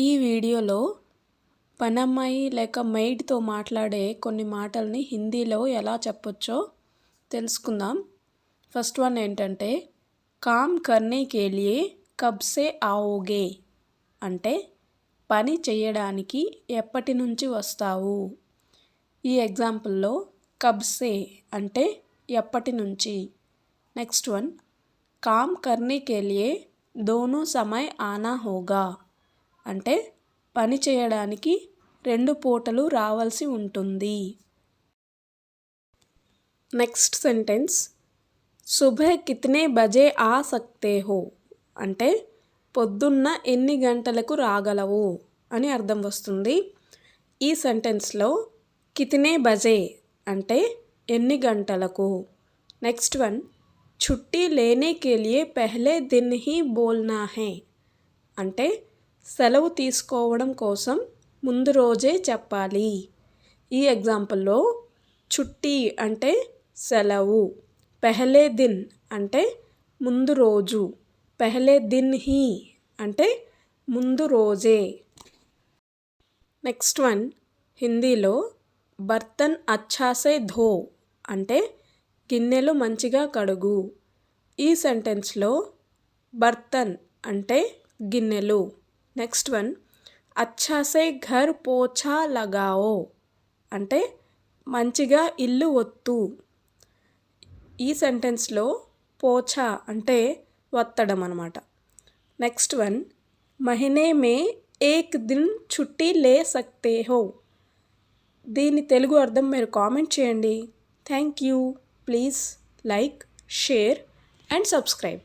ఈ వీడియోలో పనమ్మాయి లేక మెయిడ్తో మాట్లాడే కొన్ని మాటల్ని హిందీలో ఎలా చెప్పొచ్చో తెలుసుకుందాం. ఫస్ట్ వన్ ఏంటంటే కామ్ కర్నే కే లియే కబ్ సే आओगे అంటే పని చేయడానికి ఎప్పటి నుంచి వస్తావు. ఈ ఎగ్జాంపుల్లో కబ్ సే అంటే ఎప్పటి నుంచి. నెక్స్ట్ వన్ కామ్ కర్నే కే లియే దోనో సమయ్ ఆనా హోగా అంటే పని చేయడానికి 2 పూటలు రావాల్సి ఉంటుంది. నెక్స్ట్ సెంటెన్స్ సుబహ్ కితనే బజే ఆ సక్తే హో అంటే పొద్దున్న ఎన్ని గంటలకు రాగలవు అని అర్థం వస్తుంది. ఈ సెంటెన్స్లో కితనే బజే అంటే ఎన్ని గంటలకు. నెక్స్ట్ వన్ ఛుట్టి లేనే కే లియే పెహ్లే దిన్ హీ బోల్నా హై అంటే సెలవు తీసుకోవడం కోసం ముందు రోజే చెప్పాలి. ఈ ఎగ్జాంపుల్లో ఛుట్టి అంటే సెలవు, పెహ్లే దిన్ అంటే ముందు రోజు, పెహ్లే దిన్ హీ అంటే ముందు రోజే. నెక్స్ట్ వన్ హిందీలో బర్తన్ అచ్చా సే ధో అంటే గిన్నెలు మంచిగా కడుగు. ఈ సెంటెన్స్లో బర్తన్ అంటే గిన్నెలు. నెక్స్ట్ వన్ అచ్చా సే ఘర్ పోఛా లగాఓ అంటే మంచిగా ఇల్లు ఒత్తు. ఈ సెంటెన్స్లో పోఛా అంటే వత్తడం అన్నమాట. నెక్స్ట్ వన్ మహీనే మే ఏక్ దిన్ ఛుట్టి లే సక్తే హో. దీని తెలుగు అర్థం మీరు కామెంట్ చేయండి. Thank you. Please like, share and subscribe.